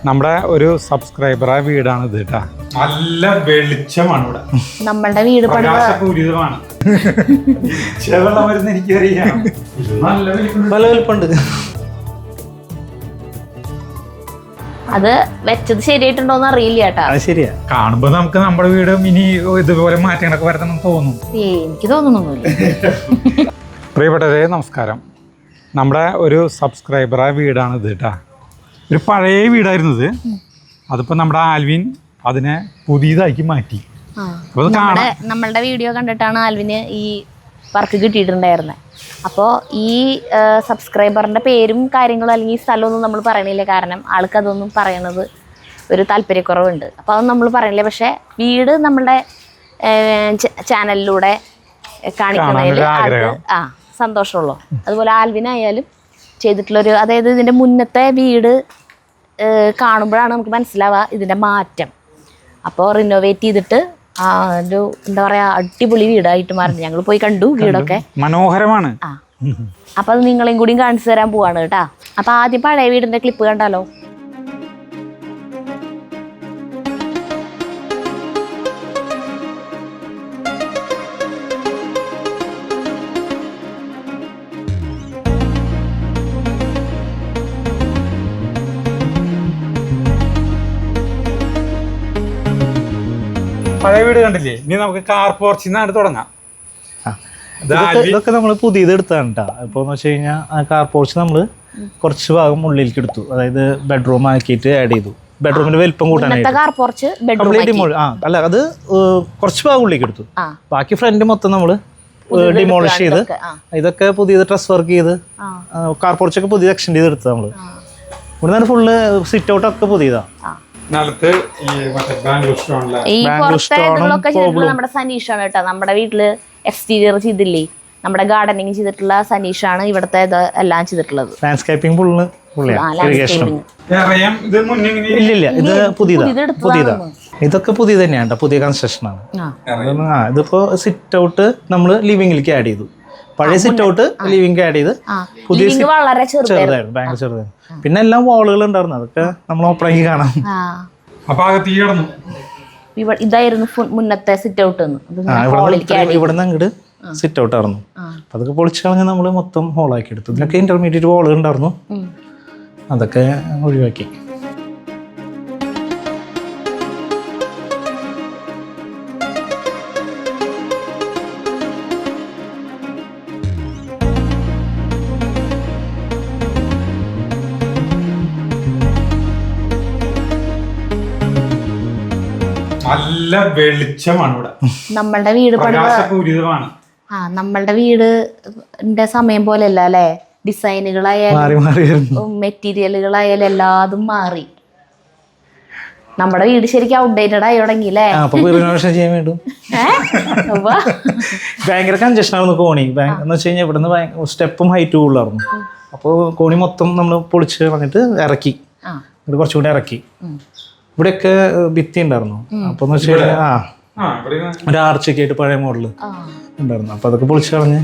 നമ്മുടെ ഒരു സബ്സ്ക്രൈബറായ വീടാണ് ഇത് കേട്ടാ. നല്ല വെളിച്ചമാണ് ഇവിടെ. നമ്മളുടെ വീട് പ്രകാശപൂരിതമാണ്. എനിക്കറിയാം പല വലുപ്പുണ്ട്. അത് വെച്ചത് ശരിയായിട്ടുണ്ടോന്ന് അറിയില്ല കേട്ടാ. ശരിയാ, കാണുമ്പോ നമുക്ക് നമ്മുടെ വീട് ഇനി ഇതുപോലെ മാറ്റങ്ങളൊക്കെ വരുത്തണം തോന്നും. എനിക്ക് തോന്നുന്നൊന്നുമില്ല. പ്രിയപ്പെട്ടവരെ നമസ്കാരം. നമ്മുടെ ഒരു സബ്സ്ക്രൈബറായ വീടാണ് ഇത് കേട്ടാ. ഒരു പഴയ വീടായിരുന്നത്. അതിപ്പോ നമ്മുടെ ആൽവിൻ അതിനെ പുതിയതാക്കി മാറ്റി. നമ്മളുടെ വീഡിയോ കണ്ടിട്ടാണ് ആൽവിന് ഈ വർക്ക് കിട്ടിയിട്ടുണ്ടായിരുന്നത്. അപ്പോൾ ഈ സബ്സ്ക്രൈബറിൻ്റെ പേരും കാര്യങ്ങളും അല്ലെങ്കിൽ ഈ സ്ഥലമൊന്നും നമ്മൾ പറയണില്ല. കാരണം ആൾക്ക് അതൊന്നും പറയണത് ഒരു താല്പര്യക്കുറവുണ്ട്. അപ്പോൾ അതൊന്നും നമ്മൾ പറയണില്ല. പക്ഷേ വീട് നമ്മളുടെ ചാനലിലൂടെ കാണിക്കുന്നതിൽ ആൾക്ക് സന്തോഷമുള്ളൂ. അതുപോലെ ആൽവിനായാലും ചെയ്തിട്ടുള്ളൊരു, അതായത് ഇതിൻ്റെ മുന്നത്തെ വീട് കാണുമ്പോഴാണ് നമുക്ക് മനസ്സിലാവുക ഇതിൻ്റെ മാറ്റം. അപ്പോൾ റിനോവേറ്റ് ചെയ്തിട്ട് ഒരു എന്താ പറയുക അടിപൊളി വീടായിട്ട് മാറി. ഞങ്ങൾ പോയി കണ്ടു വീടൊക്കെ, മനോഹരമാണ്. അപ്പം അത് നിങ്ങളെയും കൂടിയും കാണിച്ചു തരാൻ പോവാണ് കേട്ടാ. അപ്പം ആദ്യം പഴയ വീടിൻ്റെ ക്ലിപ്പ് കണ്ടാലോ. പഴയ വീട് കണ്ടില്ലേ? ഇനി നമുക്ക് കാർ പോർച്ചിൽ നിന്നാണ് തുടങ്ങാം. ഇതൊക്കെ നമ്മൾ പുതിയത് എടുത്താണ് കേട്ടോ. ഇപ്പോൾ എന്ന് വെച്ച് കഴിഞ്ഞാൽ കാർ പോർച്ച് നമ്മൾ കുറച്ച് ഭാഗം ഉള്ളിലേക്ക് എടുത്തു. അതായത് ബെഡ്റൂം ആക്കിയിട്ട് ആഡ് ചെയ്തു. ബെഡ്റൂമിന്റെ വലിപ്പം കൂട്ടാനായിട്ട് അല്ല, അത് കുറച്ച് ഭാഗം ഉള്ളിലേക്ക് എടുത്തു. ബാക്കി ഫ്രണ്ട് മൊത്തം നമ്മൾ ഡിമോളിഷ് ചെയ്ത് ഇതൊക്കെ പുതിയത് ഡ്രസ് വർക്ക് ചെയ്ത് കാർ പോർച്ചൊക്കെ പുതിയത് എക്സ്റ്റെൻഡ് ചെയ്ത് എടുത്തത് നമ്മൾ. ഇവിടെ നിന്ന് ഫുള്ള് സിറ്റ് ഔട്ട് ഒക്കെ പുതിയതാണ്. ഈ പുറത്തേക്ക് നമ്മുടെ സനീഷാണ് കേട്ടോ. നമ്മുടെ വീട്ടില് എക്സ്റ്റീരിയർ ചെയ്തില്ലേ, നമ്മുടെ ഗാർഡനിങ് ചെയ്തിട്ടുള്ള സനീഷാണ് ഇവിടുത്തെ എല്ലാം ചെയ്തിട്ടുള്ളത്. ലാൻഡ്സ്കേപ്പിംഗ് ഇല്ലില്ല, ഇത് പുതിയതാ. ഇതൊക്കെ പുതിയത് തന്നെയാണ്, പുതിയ കൺസ്ട്രക്ഷൻ ആണ്. ഇതിപ്പോ സിറ്റ് ഔട്ട് നമ്മൾ ലിവിംഗിലേക്ക് ആഡ് ചെയ്തു. പഴയ സിറ്റ് ഔട്ട് ലിവിംഗ് ആഡ് ചെയ്ത് പുതിയ ചെറുതായിരുന്നു, ഭയങ്കര ചെറുതായിരുന്നു. പിന്നെ എല്ലാം വാളുകൾ ഉണ്ടായിരുന്നു, അതൊക്കെ നമ്മൾ ഓപ്പണാക്കി കാണാം. ഇതായിരുന്നു മുന്നത്തെ സിറ്റ് ഔട്ട്. ഇവിടുന്ന് അങ്ങോട്ട് സിറ്റ് ഔട്ട് ആയിരുന്നു. അതൊക്കെ പൊളിച്ചു കളഞ്ഞ് നമ്മൾ മൊത്തം ഹോളാക്കി എടുത്തു. ഇതിനൊക്കെ ഇന്റർമീഡിയറ്റ് വാളുകൾ ഉണ്ടായിരുന്നു, അതൊക്കെ ഒഴിവാക്കി. നല്ല വെളിച്ചമാണ് ഇവിടെ. നമ്മളുടെ വീട് പ്രകാശപൂരിതമാണ്. നമ്മളുടെ വീടിന്റെ സമയം പോലെയല്ല അല്ലെ. ഡിസൈനുകളായാലും മെറ്റീരിയലുകളായാലും എല്ലാതും മാറി. നമ്മുടെ വീട് ശരിക്കും ഔട്ട്ഡേറ്റഡ് ആയി തുടങ്ങിയില്ലേ. ഭയങ്കര കൺജഷൻ ആയിരുന്നു കോണി. എന്ന് വെച്ച് കഴിഞ്ഞാൽ ഇവിടുന്ന് സ്റ്റെപ്പും ഹൈറ്റും കൂടുതലായിരുന്നു. അപ്പോൾ കോണി മൊത്തം നമ്മൾ പൊളിച്ച് കളഞ്ഞിട്ട് ഇറക്കി, കുറച്ചുകൂടി ഇറക്കി. ഇവിടെയൊക്കെ ഭിത്തി ഉണ്ടായിരുന്നു. അപ്പൊ എന്ന് വെച്ച് കഴിഞ്ഞാൽ ഒരു ആർച്ചൊക്കെ ആയിട്ട് പഴയ മോഡല് ഉണ്ടായിരുന്നു. അപ്പൊ അതൊക്കെ പൊളിച്ചു കളഞ്ഞ്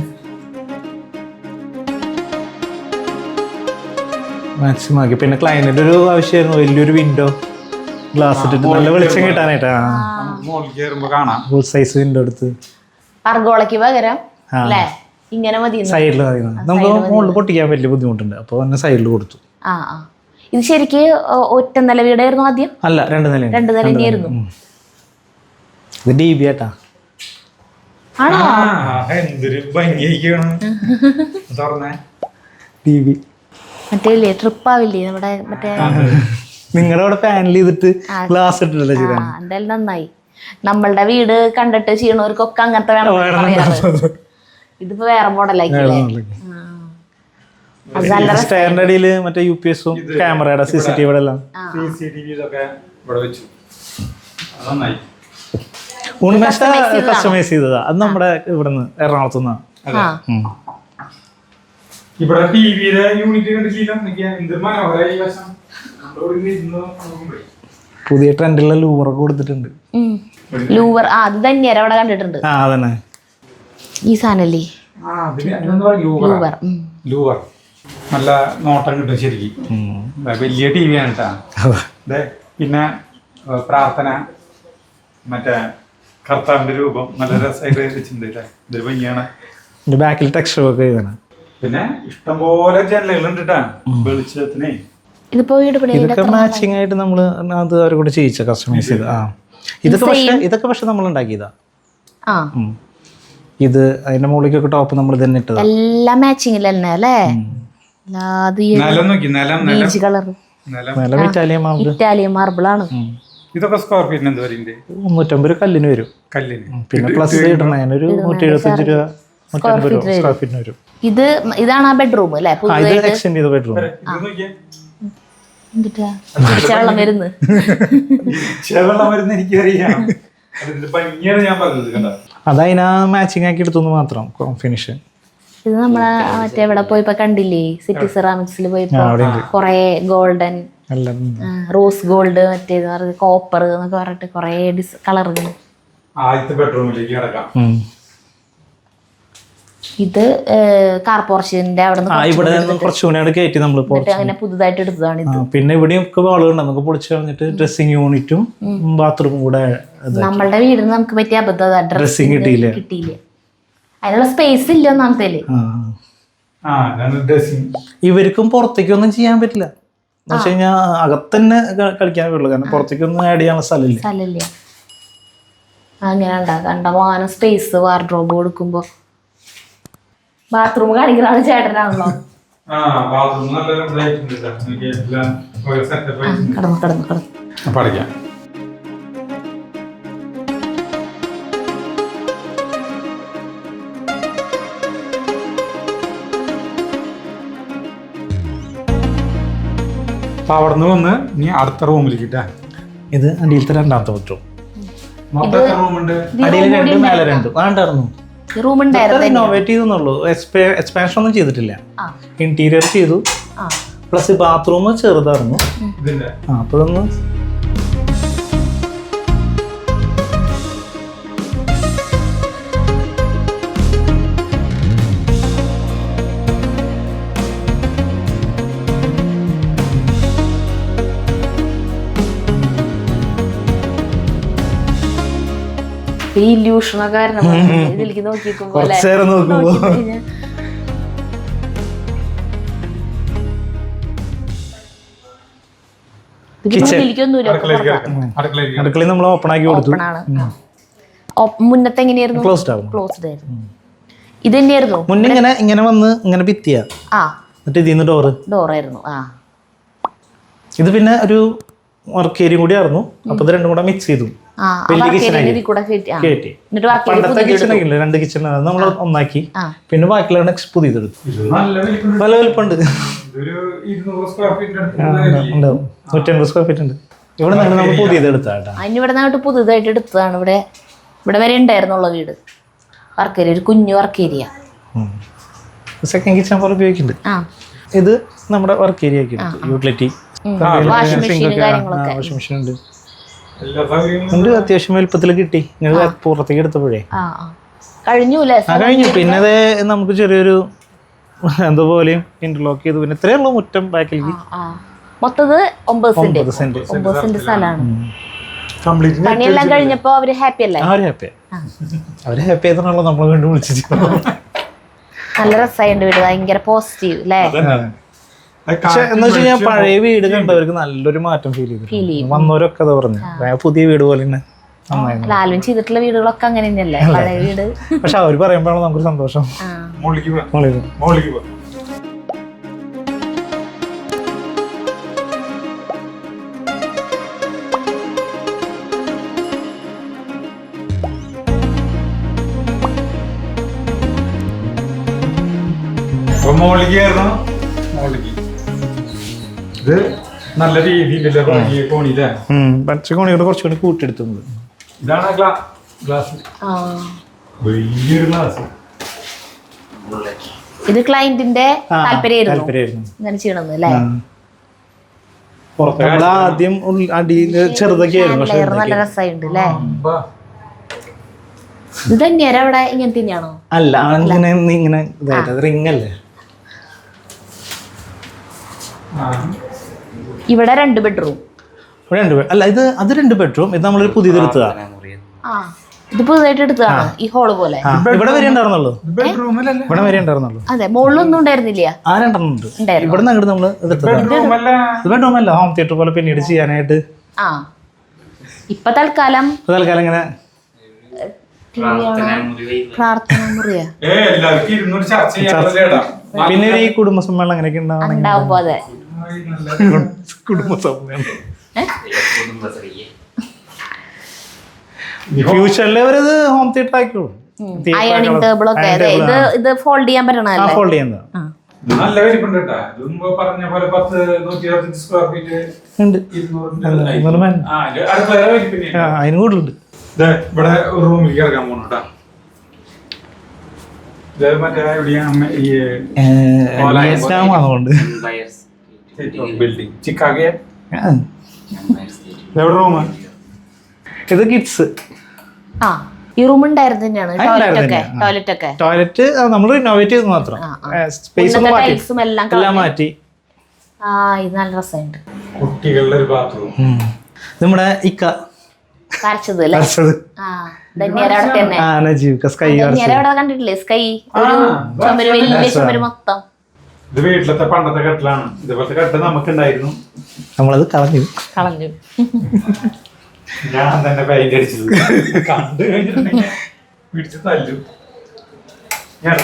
മാക്സിമം ആക്കി. പിന്നെ ക്ലൈന്റിന്റെ ഒരു ആവശ്യമായിരുന്നു വലിയൊരു വിൻഡോ ഗ്ലാസ് ഇട്ടിട്ട് നല്ല വെളിച്ചം കിട്ടാനായിട്ടാ ഫുൾ സൈസ് വിൻഡോ എടുത്ത് സൈഡിൽ മതി. നമുക്ക് മുകളിൽ പൊട്ടിക്കാൻ വലിയ ബുദ്ധിമുട്ടുണ്ട്. അപ്പൊ തന്നെ സൈഡിൽ കൊടുത്തു. ഇത് ശരിക്ക് ഒറ്റ നില വീടായിരുന്നു ആദ്യം? അല്ല, രണ്ട് നിലയായിരുന്നു. ഇത് DB ആട്ടാ. മറ്റേ ട്രിപ്പ് ആവില്ലേ നമ്മുടെ മറ്റേ നിങ്ങളുടെ അവിടെ പാനൽ ചെയ്തിട്ട് ഗ്ലാസ് ഇട്ടിട്ടല്ലേ ചെയ്താൽ. എന്തായാലും നന്നായി. നമ്മളുടെ വീട് കണ്ടിട്ട് ചെയ്യണവർക്കൊക്കെ അങ്ങനത്തെ വേണം. ഇതിപ്പോ വേറെ മോഡലായില്ലേ. സ്റ്റെയറിന്റെ അടിയില് മറ്റേ UPS-ഉം ക്യാമറയുടെ CCTV എല്ലാം കസ്റ്റമൈസ് ചെയ്തതാ. അത് നമ്മുടെ ഇവിടുന്ന് എറണാകുളത്തുനിന്നാണ്. പുതിയ ട്രെൻഡിലുള്ള ലൂവറൊക്കെ കൊടുത്തിട്ടുണ്ട്. ലൂവർ അത് തന്നെയാണ് അവിടെ കണ്ടിട്ടുണ്ട്. അതന്നെ ഈ സാധനല്ലേ ലൂവർ. നല്ല നോട്ടം കിട്ടും ശരിക്കും. വലിയ TV ആണ് കേട്ടാ. പിന്നെ പ്രാർത്ഥന, മറ്റേ കർത്താവിന്റെ രൂപം നല്ല രസമായിട്ട് വെച്ചിട്ടുണ്ട് അല്ലേ? ഇതൊരു ഭംഗിയാണ്. ബാക്കിൽ ടെക്സ്ചർ ഒക്കെ ചെയ്യണം. പിന്നെ ഇഷ്ടംപോലെ ജനലുകളുണ്ട് കേട്ടാ വെളിച്ചത്തിനെ. ഇതിപ്പോ വീട് ഇതൊക്കെ മാച്ചിങ് ആയിട്ട് നമ്മള് അത് അവരെ കൂടെ ചെയ്യിച്ച കസ്റ്റമൈസ് ചെയ്ത്. ഇതൊക്കെ പക്ഷെ നമ്മൾ ഉണ്ടാക്കിയതാ. ഇത് അതിന്റെ മുകളിലേക്കൊക്കെ ടോപ്പ് നമ്മൾ തന്നെ ഇട്ടത്. എല്ലാം മാച്ചിങ് തന്നെ അല്ലേ? ഇറ്റാലിയൻ മാർബിൾ ആണ്. ഇതൊക്കെ സ്ക്വയർ ഫീറ്റിന് എന്ത് വരും? 350 കല്ലിന് വരും. പിന്നെ പ്ലസ് ഇടണ ഒരു 175 രൂപ 150 സ്ക്വയർ ഫീറ്റിന് വരും. ഇതാണ് ആ ബെഡ്റൂം അല്ലേ? ഇത് എക്സ്റ്റെൻഡ് ചെയ്ത ബെഡ്റൂം. വെള്ളം വരുന്നു എനിക്കറിയാം. ഞാൻ പറഞ്ഞത് അതതിനാ മാച്ചിങ് ആക്കി എടുത്തു മാത്രം ഫിനിഷ്. ഇത് നമ്മളെ മറ്റേ ഇവിടെ പോയപ്പോ കണ്ടില്ലേ, സിറ്റി സെറാമിക്സിൽ പോയപ്പോ കൊറേ ഗോൾഡൻ, റോസ് ഗോൾഡ്, മറ്റേത് പറഞ്ഞത് കോപ്പർ എന്നൊക്കെ പറഞ്ഞിട്ട് കൊറേ കളറുകൾ. ഇത് കാർ പോർച്ചിന്റെ അവിടെ അങ്ങനെ പുതുതായിട്ട് എടുത്തതാണ് ഇത്. പിന്നെ ഇവിടെയും ഒക്കെ വാളുകളുണ്ട്, നമുക്ക് പൊളിച്ചു കളഞ്ഞിട്ട് ഡ്രസ്സിംഗ് യൂണിറ്റും ബാത്റൂമും കൂടെ. നമ്മളുടെ വീടിന് നമുക്ക് പറ്റിയ അബദ്ധം ഡ്രസ്സിംഗ് കിട്ടിയില്ല. അതിനുള്ള സ്പേസ് ഇല്ല ഒന്നാമത്തേല്. ഇവർക്കും പുറത്തേക്കൊന്നും ചെയ്യാൻ പറ്റില്ല എന്ന് വെച്ച് കഴിഞ്ഞാൽ അകത്തന്നെ കളിക്കാൻ പറ്റുള്ളൂ, കാരണം പുറത്തേക്കൊന്നും ആഡ് ചെയ്യാനുള്ള സ്ഥലമില്ല. അങ്ങനെ കണ്ടമാനം സ്പേസ് വാർഡ്രോബ് കൊടുക്കുമ്പോ. ബാത്റൂം കാണിക്കുന്നതാണ് ചേട്ടനാണല്ലോ. പഠിക്കാം. അപ്പൊ അവിടെ നിന്ന് വന്ന് ഇനി അടുത്ത റൂമിലേക്ക് ഇട്ടാ. ഇത് അടിയിലത്തെ രണ്ടാമത്തെ ബെഡ്റൂം. റൂമുണ്ട്, അടിയിൽ 2 മേലെ 2 വേണ്ടായിരുന്നു. ഇന്നോവേറ്റ് ചെയ്തെന്നുള്ളൂ, എക്സ്പാൻഷൻ ഒന്നും ചെയ്തിട്ടില്ല. ഇന്റീരിയർ ചെയ്തു, പ്ലസ് ബാത്റൂം ചെറുതായിരുന്നു. അപ്പൊ ഇതൊന്ന് ഇതിലേക്ക് നോക്കിക്കുമ്പോ അടുക്കളയിൽ നമ്മൾ ഓപ്പൺ ആക്കി കൊടുത്തു. മുന്നത്തെ എങ്ങനെയായിരുന്നു? ക്ലോസ്ഡ് ആയിരുന്നു. ഇത് തന്നെയായിരുന്നു മുന്നേ. ഇങ്ങനെ വന്ന് ഇങ്ങനെ ഭിത്തിയ, എന്നിട്ട് ഇതിന്ന് ഡോറായിരുന്നു. ഇത് പിന്നെ ഒരു വർക്ക് ഏരിയ കൂടി ആയിരുന്നു. അപ്പൊ ഇത് രണ്ടും കൂടെ മിക്സ് ചെയ്തു. പണ്ടത്തെ കിച്ചണൊക്കെ 2 കിച്ചൺ നമ്മൾ ഒന്നാക്കി. പിന്നെ ബാക്കിയുള്ള പുതിയതെടുത്തു. പല വലുപ്പുണ്ട്, 150 സ്ക്വയർ ഫീറ്റ് ഉണ്ട്. ഇവിടെ നമ്മൾ പുതിയതെടുത്താട്ടാ. ഇവിടെ പുതുതായിട്ട് എടുത്തതാണ്. ഇവിടെ വരെ ഉണ്ടായിരുന്നുള്ള വീട് വർക്ക് ഏരിയ, ഒരു കുഞ്ഞു വർക്ക് ഏരിയ. സെക്കൻഡ് കിച്ചൺ പോലെ ഉപയോഗിക്കുന്നുണ്ട്. ഇത് നമ്മുടെ work area utility, washing machine ഉണ്ട്. അത്യാവശ്യം വലുപ്പത്തിൽ കിട്ടി. നിങ്ങൾ പുറത്തേക്ക് എടുത്തപ്പോഴേ കഴിഞ്ഞു. പിന്നെ അത് നമുക്ക് ചെറിയൊരു എന്തോ പോലെയും ഇന്റർലോക്ക് ചെയ്തു. പിന്നെ ഇത്രയേ ഉള്ളൂ മുറ്റം ബാക്കിലേക്ക്. മൊത്തത് 9 സെന്റ് സ്ഥലമാണ്. പണിയെല്ലാം കഴിഞ്ഞപ്പോ അവര് ഹാപ്പി അല്ലേ? അവര് ഹാപ്പി ആയതാണല്ലോ നമ്മളെ വേണ്ടി വിളിച്ചിട്ട്. നല്ല രസമായിട്ടുണ്ട് വീട്, ഭയങ്കര പോസിറ്റീവ് അല്ലേ? പക്ഷെ എന്ന് വെച്ച് കഴിഞ്ഞാൽ പഴയ വീട് കണ്ടവർക്ക് നല്ലൊരു മാറ്റം ഫീൽ ചെയ്തു. വന്നവരൊക്കെ അത് പറഞ്ഞു പുതിയ വീട് പോലെ തന്നെ ലാലും ചെയ്തിട്ടുള്ള വീടുകളൊക്കെ അങ്ങനെ തന്നെയല്ലേ പഴയ വീട്. പക്ഷെ അവര് പറയുമ്പോഴാണ് നമുക്കൊരു സന്തോഷം. ഇത് നല്ല രീതിയിലൂടെ കുറച്ചുകൂടി കൂട്ടിയെടുത്തുന്നത്. ഇതാണ് ഗ്ലാസ്, വലിയൊരു ഗ്ലാസ്. ഇത് ക്ലയന്റിന്റെ താല്പര്യമായിരുന്നു ഇങ്ങനെ ചെയ്യണമെന്ന് അല്ലേ? ആദ്യം അടിയിൽ ചെറുതൊക്കെ നല്ല രസമായിട്ടുണ്ട് അല്ലേ? ഇത് തന്നെയാ അവിടെ ഇങ്ങനെ തന്നെയാണോ? അല്ല, ഇങ്ങനെ ഇതായിട്ട് റിംഗ് അല്ലേ? ഇവിടെ 2 ബെഡ്റൂം. അല്ല അത് 2 ബെഡ്റൂം. ഇത് നമ്മളൊരു പുതിയത് എടുത്തതാ. ആ ഇത് പുതുതായിട്ട് എടുത്തതാണ് ഈ ഹോള് പോലെ. ഇവിടെ വരെ ഉണ്ടായിരുന്നുള്ളൂ. ബെഡ്റൂമിലല്ലേ? ഇവിടെ വരെ ഉണ്ടായിരുന്നുള്ളൂ. അതെ മുകളിലൊന്നും ഉണ്ടായിരുന്നില്ല. ആ 2 ഉണ്ട്. ഇവിടെ നിന്ന് അങ്ങോട്ട് നമ്മള് എടുത്തതാ. ഇത് ബെഡ്റൂം അല്ല, ഹോം തിയേറ്റർ പോലെ പിന്നീട് ചെയ്യാനായിട്ട്. ആ ഇപ്പൊ തൽക്കാലം ഇങ്ങനെ പ്രാർത്ഥന മുറിയാ. പിന്നെ ഈ കുടുംബ സമ്മേളനം അങ്ങനെയൊക്കെ ഉണ്ടാവുമ്പോ അതെ കുടുംബ സമ്മേളനം ഫ്യൂച്ചറിൽ അവരത് ഹോം തിയേറ്റർ ആക്കിയോളൂ. അയണിംഗ് ടേബിൾ ഒക്കെ ഇത് ഫോൾഡ് ചെയ്യാൻ പറ്റണല്ലേ? ഫോൾഡ് ചെയ്യുന്നത് നല്ല വലിപ്പുണ്ട് കേട്ടോ. ഇതുമ്പോ പറഞ്ഞ പോലെ 10-125 സ്ക്വയർ ഫീറ്റ് ഉണ്ട്. അതിന് കൂടുതലുണ്ട്. ഇവിടെ ഒരു റൂമിലേക്ക് ഇറങ്ങാൻ പോണു കേട്ടോ. മറ്റേ ബിൽഡിംഗ് ചിക്കാഗോ. റൂമ് ഇത് കിഡ്സ്. ആ ഈ റൂം ഉണ്ടായിരുന്നു തന്നെയാണ്. ടോയ്ലറ്റ് നമ്മൾ റിനോവേറ്റ് ചെയ്ത് മാത്രം. സ്പേസ് എല്ലാം മാറ്റി. ആ ഇത് നല്ല രസമുണ്ട്. കുട്ടികളുടെ ഒരു ബാത്റൂം. നമ്മുടെ ഇക്ക വരച്ചത് അല്ലേ? കണ്ടിട്ടില്ലേ സ്കൈ? വലിയ ചുമര് മൊത്തം. ഇത് വീട്ടിലത്തെ പണ്ടത്തെ കെട്ടിലാണ്. ഇതുപോലത്തെ കെട്ട് നമുക്കുണ്ടായിരുന്നു. നമ്മളത് കളഞ്ഞു. ഞാൻ തന്നെ പെയിന്റ് അടിച്ചത് കണ്ടു കഴിഞ്ഞിട്ടുണ്ടെങ്കിൽ പിടിച്ച് തല്ലു. ഞാൻ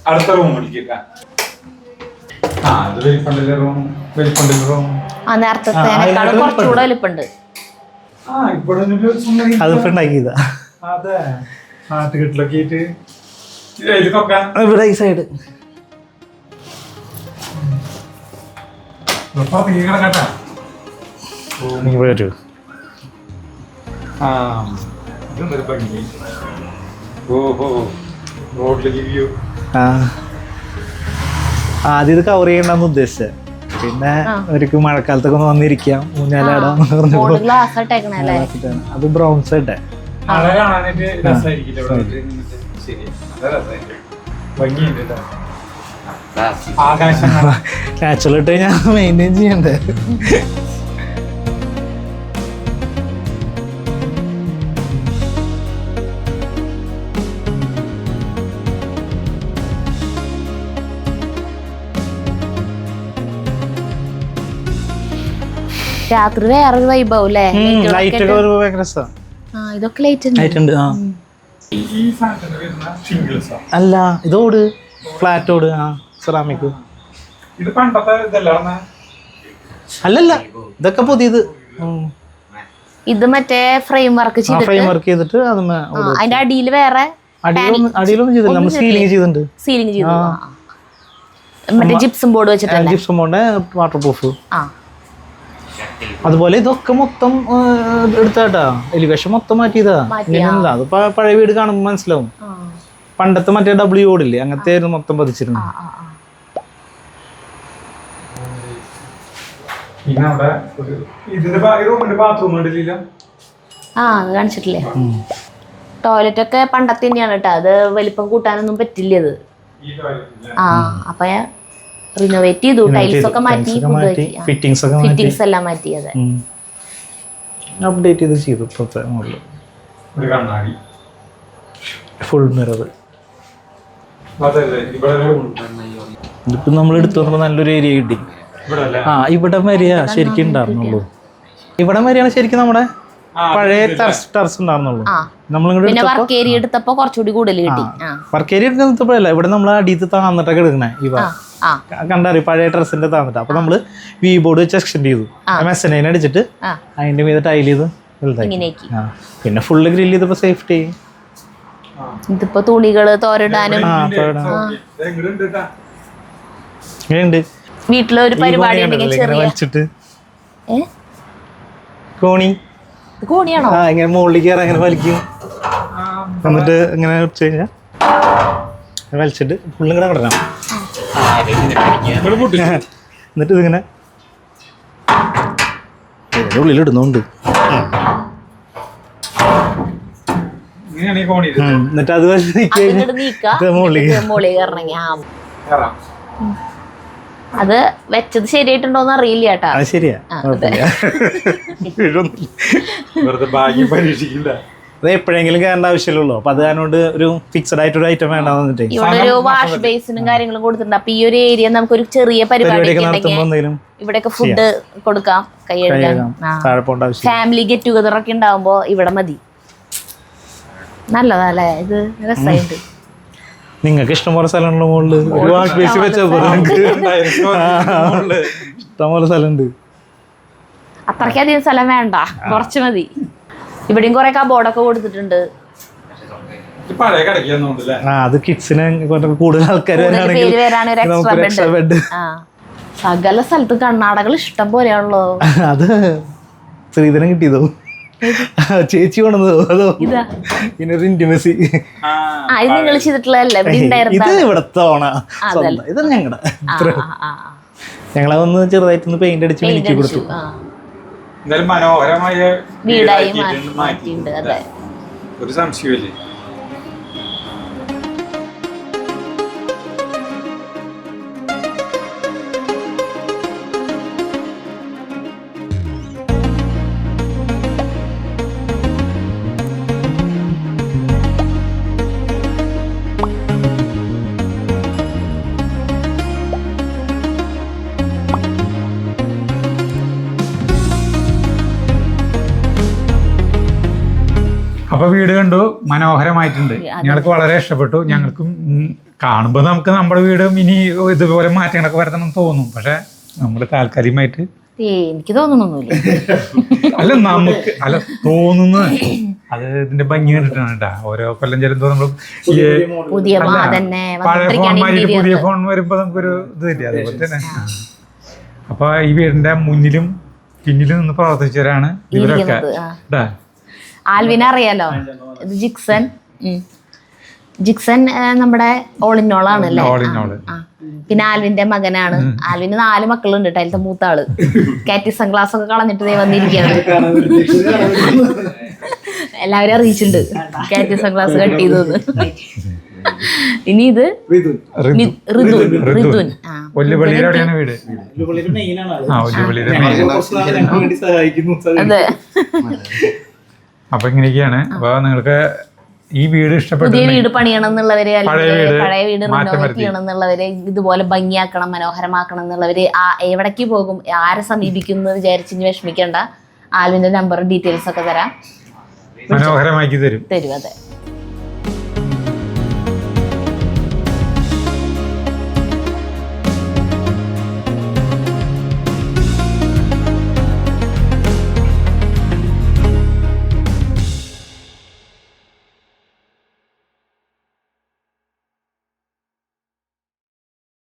അടുത്ത റൂം പിടിക്കുക. ആ അത് വലിപ്പണ്ടിലെ റൂം. നേരത്തെ കുറച്ചുകൂടെ വലിപ്പുണ്ട്. അതിപ്പോ ഉണ്ടാക്കിയതാ. അതെ നാട്ടുകെട്ടിലൊക്കെ ഇവിടെ ഈ സൈഡ് വരൂ. ആദ്യം ഇത് കവർ ചെയ്യണ്ടെന്ന് ഉദ്ദേശിച്ചത്. പിന്നെ അവർക്ക് മഴക്കാലത്തൊക്കെ ഒന്ന് വന്നിരിക്കാം, ഊഞ്ഞാലാടാന്ന് പറഞ്ഞു. അത് ബ്രൗൺ സൈഡ്. നാച്ചുറൽ ഇട്ട് ഞാൻ മെയിൻറ്റെയിൻ ചെയ്യണ്ടേ. രാത്രി വേറൊരു വൈബാവും അല്ലേ? ഇതൊക്കെ ലൈറ്റ് ഉണ്ട്. അല്ല ഇതോട് ഫ്ലാറ്റ് ഓട്. സെറാമിക്. അല്ലല്ല ഇതൊക്കെ പുതിയത്. ഇത് മറ്റേ ഫ്രെയിം വർക്ക് ചെയ്തിട്ട് അതിന്റെ അടിയിൽ വേറെ അടിയിലൊന്നും ചെയ്തില്ല. നമ്മൾ സീലിംഗ് ചെയ്തിട്ടുണ്ട്. മറ്റേ ജിപ്സം ബോർഡ് വെച്ചിട്ടുണ്ട്. Gypsum board water proof. അതുപോലെ ഇതൊക്കെ മൊത്തം എടുത്താട്ടാ. എലിവേഷൻ മൊത്തം മാറ്റിയതാ. ഇങ്ങനെയല്ല, അത് പഴയ വീട് കാണുമ്പോൾ മനസ്സിലാവും. പണ്ടത്തെ മറ്റേ W ഓടില്ലേ, അങ്ങനത്തെ ആയിരുന്നു മൊത്തം പതിച്ചിരുന്നു. അത് കാണിച്ചിട്ടില്ലേ? ടോയ്ലറ്റ് ഒക്കെ പണ്ടത്തെ തന്നെയാണ് കേട്ടോ. അത് വലിപ്പം കൂട്ടാനൊന്നും പറ്റില്ല ഇത്. അപ്പൊ റിനോവേറ്റ് ചെയ്തു. ടൈൽസ് ഒക്കെ മാറ്റി, ഫിറ്റിംഗ്സ് എല്ലാം മാറ്റി. അതെ അപ്ഡേറ്റ് ചെയ്ത് ചെയ്തു. Full mirror. ഇതിപ്പോ നമ്മൾ എടുത്തു വന്നപ്പോ നല്ലൊരു ഏരിയ കിട്ടി. ഇവിടെ വരെയാ ശരിക്കും ഉണ്ടായിരുന്നുള്ളൂ. ഇവിടെ വരെയാണ് ശരിക്കും നമ്മുടെ പഴയ ടെറസ് ഉണ്ടായിരുന്നുള്ളൂ. വർക്ക് ഏരിയ എടുത്തപ്പോ കുറച്ചുകൂടി കൂടുതൽ കിട്ടി. വർക്ക് ഏരിയ എടുത്തപ്പോഴല്ല, ഇവിടെ നമ്മൾ അടിയത്ത് താന്നിട്ടൊക്കെ എടുക്കണേ. കണ്ടറിയ പഴയ ടെറസിന്റെ താന്നിട്ട്. അപ്പൊ നമ്മള് വി ബോർഡ് വെച്ച് എക്സ്റ്റെൻഡ് ചെയ്തു. മെസ്സനൈൻ അടിച്ചിട്ട് അതിന്റെ മീതെ ടൈൽ ചെയ്ത് വലുതാക്കി. പിന്നെ ഫുള്ള് ഗ്രില്ല് ചെയ്തപ്പോ സേഫ്റ്റി. ഇതിപ്പോ തുണികള് തോരിടാനും. വീട്ടിലെ ഒരു പരിപാടി വലിച്ചിട്ട് കോണിയാണോ ഇങ്ങനെ മുകളിൽ കയറാൻ അങ്ങനെ വലിക്കും. എന്നിട്ട് ഇങ്ങനെ വെച്ച് കഴിഞ്ഞാൽ വലിച്ചിട്ട് ഫുള്ളും കൂടെ കിടക്കണം. എന്നിട്ട് ഇതിങ്ങനെ ഉള്ളിലിടുന്നുണ്ട്. എന്നിട്ട് അത് അത് വെച്ചത് ശരിയായിട്ടുണ്ടോന്ന് അറിയില്ല കേട്ടാ. ശരിയാ. വെറുതെ ഭാഗ്യം പരീക്ഷിക്കില്ല. അത് എപ്പോഴെങ്കിലും കയറേണ്ട ആവശ്യമുള്ളൂ. അപ്പൊ അത് കാരണം ഒരു ഫിക്സഡ് ആയിട്ടൊരു ഐറ്റം വേണ്ടാന്ന് വന്നിട്ട് ഇവിടെ ഒരു വാഷ് ബേസിനും കാര്യങ്ങളും കൊടുത്തിട്ടുണ്ട്. അപ്പൊ ഈ ഒരു ഏരിയ നമുക്കൊരു ചെറിയ പരിപാടി ഇവിടെയൊക്കെ ഫുഡ് കൊടുക്കാം, കൈ കഴുകാം. താഴെ പോകേണ്ട ആവശ്യം. ഫാമിലി ഗെറ്റ് ടുഗദർ ഒക്കെ ഉണ്ടാവുമ്പോ ഇവിടെ മതി. നല്ലതല്ലേ ഇത്, രസമായിട്ട്. നിങ്ങൾക്ക് ഇഷ്ടംപോലെ സ്ഥലമുള്ള മുകളില് ഒരു വാഷ് ബേസ് വെച്ചാൽ ഇഷ്ടംപോലെ സ്ഥലമുണ്ട്. അത്രയ്ക്കധികം സ്ഥലം വേണ്ട, കുറച്ച് മതി. ഇവിടെയും കുറെ കബോർഡൊക്കെ കൊടുത്തിട്ടുണ്ട്. പഴയ കടയ്ക്ക് അത് കിഡ്സിന് കൂടുതൽ ആൾക്കാർ സകല സ്ഥലത്ത് കണ്ണാടകൾ ഇഷ്ടം പോലെയാണല്ലോ. അത് ശ്രീധരൻ കിട്ടിയതോ ചേച്ചി കൊണ്ടതോ അതോ പിന്നെ ഒരു ഇന്റിമസി ഇത് നിങ്ങൾ ചെയ്തിട്ടുള്ളതല്ലേ? ഇത് ഇവിടത്തെ ഓണ, ഇത് ഞങ്ങളുടെ ഞങ്ങളതൊന്ന് ചെറുതായിട്ടൊന്ന് പെയിന്റ് അടിച്ച് മിനിക്ക് കൊടുത്തു. മനോഹരമായ വീടായി മാറ്റിയിട്ടുണ്ട്. അതെ, ഒരു സംശയമില്ലേ. അപ്പൊ വീട് കണ്ടു, മനോഹരമായിട്ടുണ്ട്. ഞങ്ങൾക്ക് വളരെ ഇഷ്ടപ്പെട്ടു. ഞങ്ങൾക്കും കാണുമ്പോൾ നമുക്ക് നമ്മുടെ വീടും ഇനി ഇതുപോലെ മാറ്റങ്ങളൊക്കെ വരുത്തണം തോന്നും. പക്ഷെ നമ്മൾ താൽക്കാലികമായിട്ട് എനിക്ക് തോന്നുന്നൊന്നുമില്ല. അല്ല നമുക്ക് അല്ല തോന്നുന്നു, അത് ഇതിന്റെ ഭംഗി കണ്ടിട്ടാണ് കേട്ടാ. ഓരോ കൊല്ലം ചെല്ലുമ്പോൾ നമ്മൾ പഴയ ഫോൺ മാറ്റി പുതിയ ഫോൺ വരുമ്പോ നമുക്കൊരു ഇത് തരിക. അതേപോലെ തന്നെ അപ്പൊ ഈ വീടിന്റെ മുന്നിലും പിന്നിലും നിന്ന് പ്രവർത്തിച്ചവരാണ് ഇവരൊക്കെ കേട്ടാ. ആൽവിനെ അറിയാലോ, ഇത് ജിക്സൺ. ജിക്സൺ നമ്മുടെ ഓൾ ഇൻ ഓൾ ആണല്ലേ. പിന്നെ ആൽവിന്റെ മകനാണ്. ആൽവിന് 4 മക്കളുണ്ട് കേട്ടോ. അതിലത്തെ മൂത്താള് കാറ്റിസം ക്ലാസ് ഒക്കെ കളഞ്ഞിട്ട് വന്നിരിക്കുകയാണ്. എല്ലാവരും അറിയിച്ചിട്ടുണ്ട് കാറ്റിസം ക്ലാസ് കട്ട് ചെയ്തത്. ഇനി ഇത് ഋതുൻ. അതെ. അപ്പൊ ഇങ്ങനെയൊക്കെയാണ്. അപ്പൊ നിങ്ങൾക്ക് ഈ വീട് ഇഷ്ടപ്പെട്ടു, പുതിയ വീട് പണിയണം എന്നുള്ളവര്, അല്ലെങ്കിൽ പഴയ വീട് റിനോവേറ്റ് ചെയ്യണം എന്നുള്ളവര്, ഇതുപോലെ ഭംഗിയാക്കണം, മനോഹരമാക്കണം എന്നുള്ളവര് എവിടേക്ക് പോകും, ആരെ സമീപിക്കും എന്ന് വിചാരിച്ച് വിഷമിക്കേണ്ട. ആൽവിന്റെ നമ്പറും ഡീറ്റെയിൽസ് ഒക്കെ തരാം, മനോഹരമാക്കി തരും. അതെ.